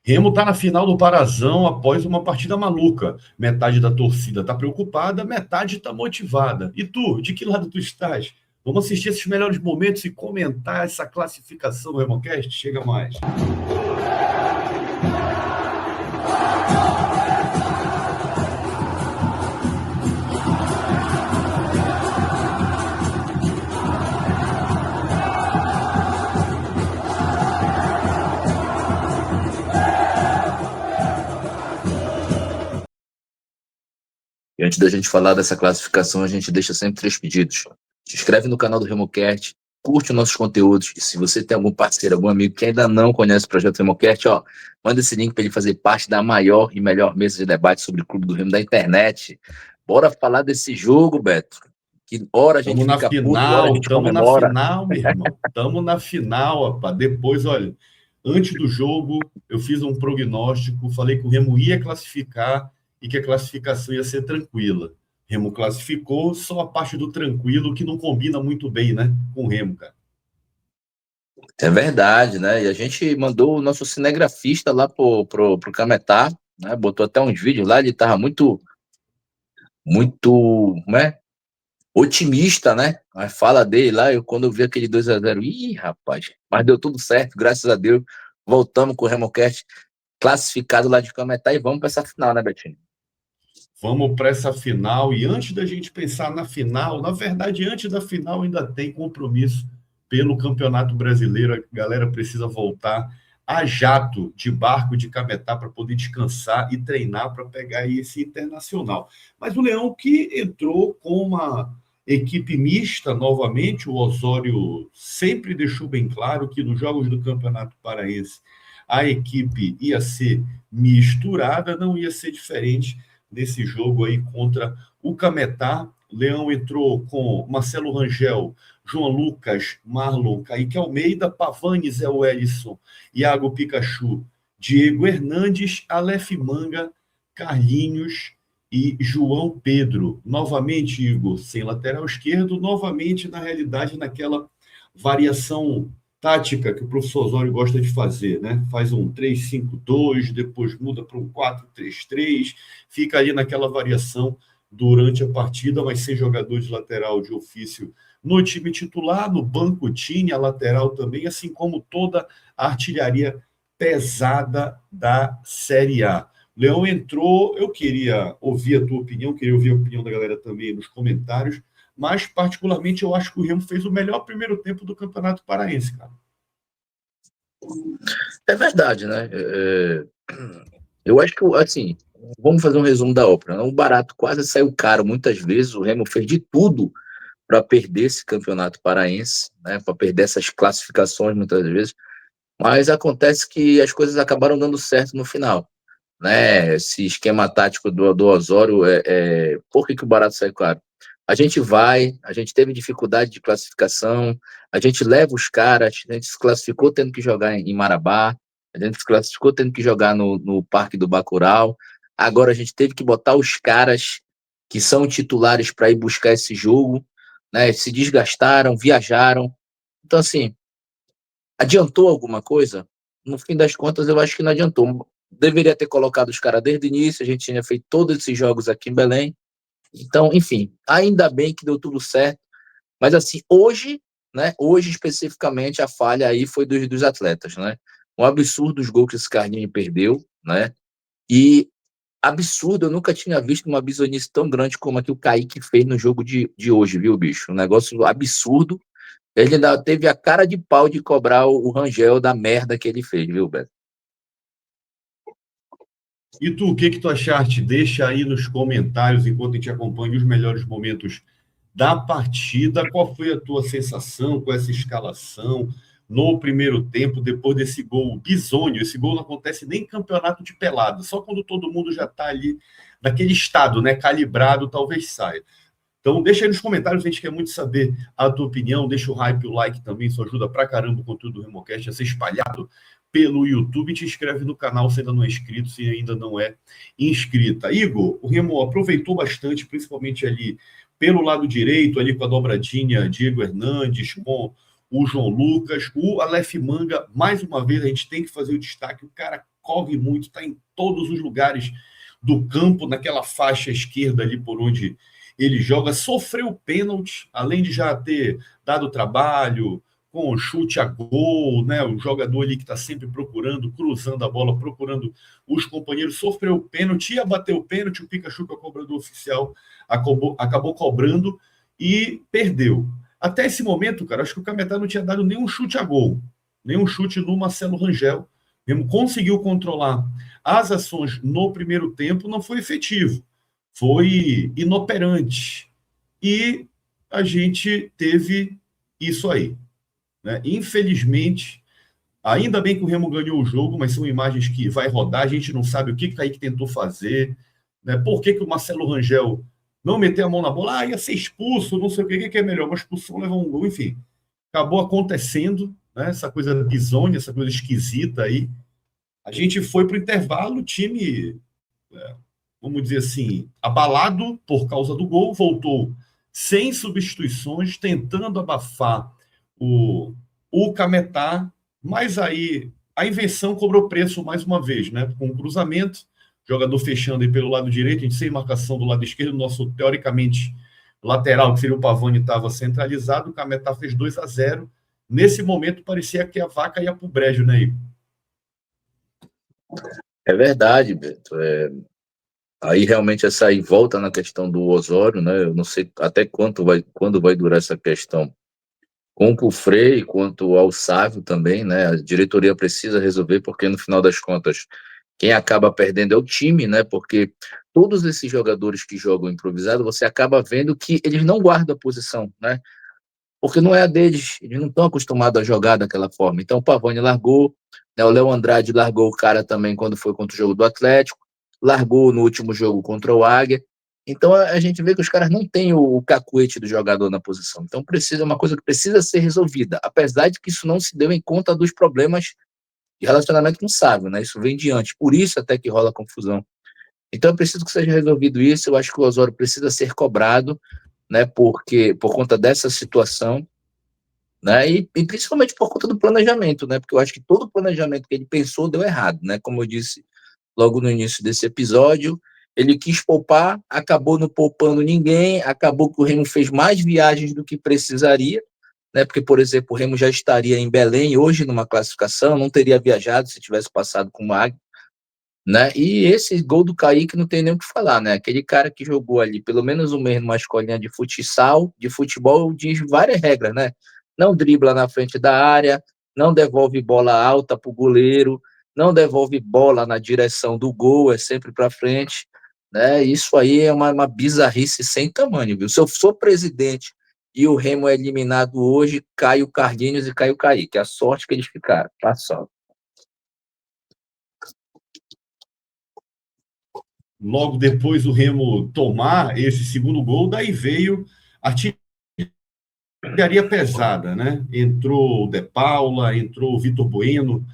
Remo está na final do Parazão após uma partida maluca. Metade da torcida está preocupada, metade está motivada. E tu, de que lado tu estás? Vamos assistir esses melhores momentos e comentar essa classificação do RemoCast? Chega mais. E antes da gente falar dessa classificação, a gente deixa sempre 3 pedidos. Se inscreve no canal do RemoCast, curte os nossos conteúdos. E se você tem algum parceiro, algum amigo que ainda não conhece o projeto RemoCast, manda esse link para ele fazer parte da maior e melhor mesa de debate sobre o Clube do Remo da internet. Bora falar desse jogo, Beto. Que hora a gente fica puto, hora a gente comemora. Estamos na final, meu irmão. Estamos na final, rapaz. Depois, olha, antes do jogo, eu fiz um prognóstico, falei que o Remo ia classificar e que a classificação ia ser tranquila. Remo classificou, só a parte do tranquilo que não combina muito bem, né, com o Remo, cara. É verdade, né? E a gente mandou o nosso cinegrafista lá pro Cametá, né? Botou até uns vídeos lá, ele tava muito, né? Otimista, né? A fala dele lá, quando eu vi aquele 2-0, rapaz, mas deu tudo certo, graças a Deus. Voltamos com o RemoCast classificado lá de Cametá e vamos para essa final, né, Betinho? Vamos para essa final, e antes da gente pensar na final, na verdade, antes da final ainda tem compromisso pelo Campeonato Brasileiro. A galera precisa voltar a jato de barco de Cametá para poder descansar e treinar para pegar aí esse Internacional. Mas o Leão, que entrou com uma equipe mista novamente, o Osório sempre deixou bem claro que nos jogos do Campeonato Paraense a equipe ia ser misturada, não ia ser diferente nesse jogo aí contra o Cametá. Leão entrou com Marcelo Rangel, João Lucas, Marlon, Kaique Almeida, Pavani, Zé Wellison, Iago Pikachu, Diego Hernandes, Aleph Manga, Carlinhos e João Pedro. Novamente, Igor, sem lateral esquerdo, novamente, na realidade, naquela variação tática que o professor Osório gosta de fazer, né? Faz um 3-5-2, depois muda para um 4-3-3, fica ali naquela variação durante a partida, mas sem jogador de lateral de ofício no time titular. No banco tinha lateral também, assim como toda a artilharia pesada da Série A. Leão entrou, eu queria ouvir a tua opinião, queria ouvir a opinião da galera também nos comentários, mas particularmente eu acho que o Remo fez o melhor primeiro tempo do Campeonato Paraense, cara. É verdade, né? Eu acho que, assim, vamos fazer um resumo da ópera. O barato quase saiu caro muitas vezes, o Remo fez de tudo para perder esse Campeonato Paraense, né? Para perder essas classificações muitas vezes, mas acontece que as coisas acabaram dando certo no final, né? Esse esquema tático do Osório, por que o barato saiu caro? A gente teve dificuldade de classificação, a gente leva os caras, a gente se classificou tendo que jogar em Marabá, a gente se classificou tendo que jogar no Parque do Bacurau, agora a gente teve que botar os caras que são titulares para ir buscar esse jogo, né? Se desgastaram, viajaram, então assim, adiantou alguma coisa? No fim das contas, eu acho que não adiantou. Deveria ter colocado os caras desde o início, a gente tinha feito todos esses jogos aqui em Belém. Então, enfim, ainda bem que deu tudo certo. Mas assim, hoje, né? Hoje especificamente a falha aí foi dos atletas, né? Um absurdo os gols que esse Carlinhos perdeu, né? E absurdo, eu nunca tinha visto uma bizonice tão grande como a que o Kaique fez no jogo de hoje, viu, bicho? Um negócio absurdo. Ele ainda teve a cara de pau de cobrar o Rangel da merda que ele fez, viu, Beto? E tu, o que tu achaste? Deixa aí nos comentários, enquanto a gente acompanha os melhores momentos da partida. Qual foi a tua sensação com essa escalação no primeiro tempo, depois desse gol bizonho? Esse gol não acontece nem em campeonato de pelada, só quando todo mundo já está ali naquele estado, né, calibrado, talvez saia. Então, deixa aí nos comentários, a gente quer muito saber a tua opinião. Deixa o hype, o like também, isso ajuda pra caramba o conteúdo do RemoCast a ser espalhado pelo YouTube. Te inscreve no canal se ainda não é inscrito, se ainda não é inscrita. Igor, o Remo aproveitou bastante, principalmente ali pelo lado direito, ali com a dobradinha Diego Hernandes, com o João Lucas, o Aleph Manga. Mais uma vez, a gente tem que fazer o destaque. O cara corre muito, está em todos os lugares do campo, naquela faixa esquerda ali por onde ele joga, sofreu pênalti, além de já ter dado trabalho com chute a gol, né? O jogador ali que está sempre procurando, cruzando a bola, procurando os companheiros, sofreu pênalti, ia bater o pênalti, o Pikachu, que é o cobrador oficial, acabou cobrando e perdeu. Até esse momento, cara, acho que o Cametá não tinha dado nenhum chute a gol, nenhum chute no Marcelo Rangel, mesmo conseguiu controlar as ações no primeiro tempo, não foi efetivo, foi inoperante. E a gente teve isso aí, né? Infelizmente, ainda bem que o Remo ganhou o jogo, mas são imagens que vai rodar, a gente não sabe o que o Kaique tentou fazer, né? Por que o Marcelo Rangel não meteu a mão na bola? Ia ser expulso, não sei o que é melhor, uma expulsão leva um gol, enfim. Acabou acontecendo, né? Essa coisa bizonha, essa coisa esquisita aí. A gente foi para o intervalo, o time, vamos dizer assim, abalado por causa do gol, voltou sem substituições, tentando abafar o Cametá, mas aí a invenção cobrou preço mais uma vez, né? Com o cruzamento, jogador fechando aí pelo lado direito, a gente sem marcação do lado esquerdo, nosso teoricamente lateral, que seria o Pavani, estava centralizado, o Cametá fez 2-0. Nesse momento parecia que a vaca ia para o brejo, né, Igor? É verdade, Beto. Aí realmente essa aí volta na questão do Osório, né? Eu não sei até quando vai durar essa questão com o Frei, quanto ao Sávio também, né? A diretoria precisa resolver, porque no final das contas, quem acaba perdendo é o time, né? Porque todos esses jogadores que jogam improvisado, você acaba vendo que eles não guardam a posição, né? Porque não é a deles, eles não estão acostumados a jogar daquela forma. Então o Pavani largou, né? O Léo Andrade largou o cara também quando foi contra o jogo do Atlético, largou no último jogo contra o Águia. Então a gente vê que os caras não têm o cacuete do jogador na posição. Então precisa uma coisa que precisa ser resolvida, apesar de que isso não se deu em conta dos problemas de relacionamento com o Sávio, né? Isso vem diante, por isso até que rola confusão. Então é preciso que seja resolvido isso. Eu acho que o Osório precisa ser cobrado, né? Porque por conta dessa situação, né? E principalmente por conta do planejamento, né? Porque eu acho que todo o planejamento que ele pensou deu errado, né? Como eu disse logo no início desse episódio, ele quis poupar, acabou não poupando ninguém, acabou que o Remo fez mais viagens do que precisaria, né? Porque, por exemplo, o Remo já estaria em Belém hoje numa classificação, não teria viajado se tivesse passado com o Mag, né? E esse gol do Kaique não tem nem o que falar, né? Aquele cara que jogou ali pelo menos um mês numa escolinha de futsal, de futebol, diz várias regras, né? Não dribla na frente da área, não devolve bola alta para o goleiro, não devolve bola na direção do gol, é sempre para frente, né? Isso aí é uma bizarrice sem tamanho, viu? Se eu sou presidente e o Remo é eliminado hoje, cai o Carlinhos e cai o Kaique. A sorte que eles ficaram, tá só. Logo depois do Remo tomar esse segundo gol, daí veio a artilharia pesada, né? Entrou o De Paula, entrou o Vitor Bueno,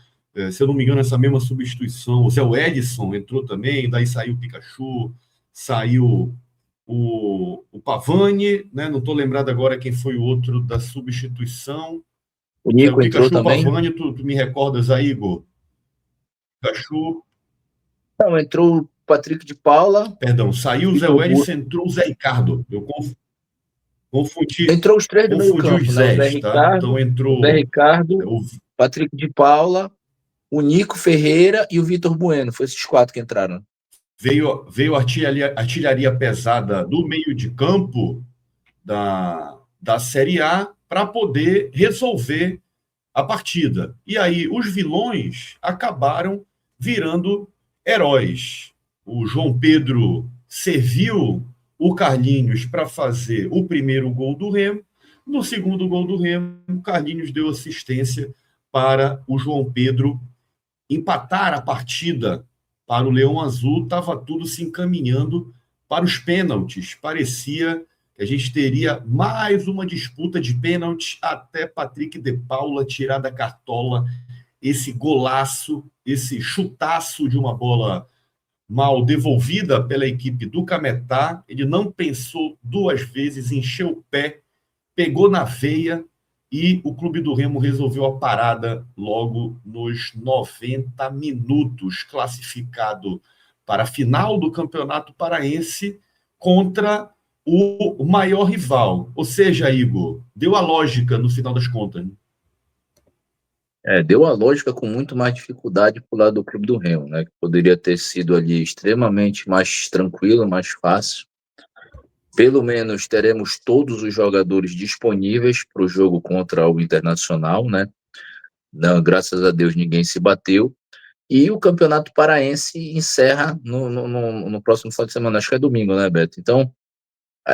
se eu não me engano, essa mesma substituição, o Zé Edson entrou também, daí saiu o Pikachu, saiu o Pavani, né? Não estou lembrado agora quem foi o outro da substituição. O Nico O entrou Pikachu, também? Pavani, tu me recordas aí, Igor? Pikachu. Não, entrou o Patrick de Paula. Perdão, saiu o Zé Welles, entrou o Zé Ricardo. Eu confundi, Entrou os três do meio confundi campo, os né? Zés, tá? Então O Zé entrou Ricardo, o Patrick de Paula, o Nico Ferreira e o Vitor Bueno. Foi esses quatro que entraram. veio a artilharia pesada do meio de campo da Série A para poder resolver a partida. E aí os vilões acabaram virando heróis. O João Pedro serviu o Carlinhos para fazer o primeiro gol do Remo. No segundo gol do Remo, o Carlinhos deu assistência para o João Pedro empatar a partida para o Leão Azul. Estava tudo se encaminhando para os pênaltis. Parecia que a gente teria mais uma disputa de pênaltis até Patrick de Paula tirar da cartola esse golaço, esse chutaço de uma bola mal devolvida pela equipe do Cametá. Ele não pensou duas vezes, encheu o pé, pegou na veia e o Clube do Remo resolveu a parada logo nos 90 minutos, classificado para a final do Campeonato Paraense contra o maior rival. Ou seja, Igor, deu a lógica no final das contas, né? Deu a lógica com muito mais dificuldade pro lado do Clube do Remo, né? Que poderia ter sido ali extremamente mais tranquilo, mais fácil. Pelo menos teremos todos os jogadores disponíveis para o jogo contra o Internacional, né? Não, graças a Deus ninguém se bateu. E o Campeonato Paraense encerra no próximo final de semana, acho que é domingo, né, Beto? Então,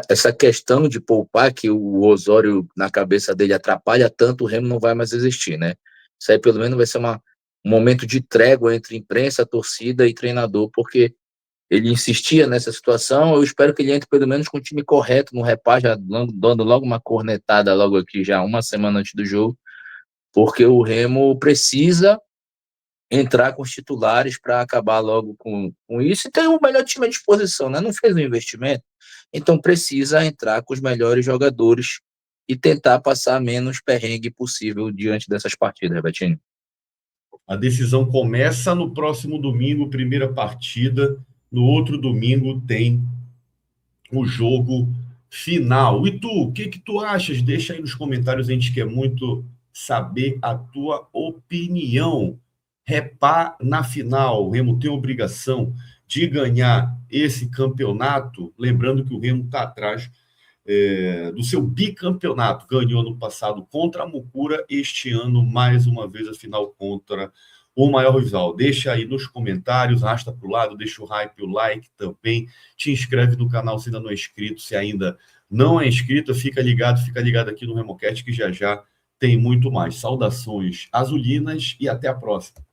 essa questão de poupar, que o Osório, na cabeça dele, atrapalha tanto, o Remo não vai mais existir, né? Isso aí, pelo menos, vai ser um momento de trégua entre imprensa, torcida e treinador, porque ele insistia nessa situação. Eu espero que ele entre, pelo menos, com o time correto no repá, já dando logo uma cornetada logo aqui, já uma semana antes do jogo, porque o Remo precisa entrar com os titulares para acabar logo com isso e ter o melhor time à disposição, né? Não fez o investimento, então precisa entrar com os melhores jogadores e tentar passar menos perrengue possível diante dessas partidas, Betinho. A decisão começa no próximo domingo, primeira partida. No outro domingo tem o jogo final. E tu, o que tu achas? Deixa aí nos comentários, a gente quer muito saber a tua opinião. Repá na final, o Remo tem a obrigação de ganhar esse campeonato, lembrando que o Remo está atrás do seu bicampeonato, ganhou no passado contra a Mucura, este ano mais uma vez a final contra o maior rival. Deixa aí nos comentários, arrasta para o lado, deixa o hype, o like também, te inscreve no canal se ainda não é inscrito, se ainda não é inscrito, fica ligado aqui no RemoCast que já já tem muito mais. Saudações azulinas e até a próxima.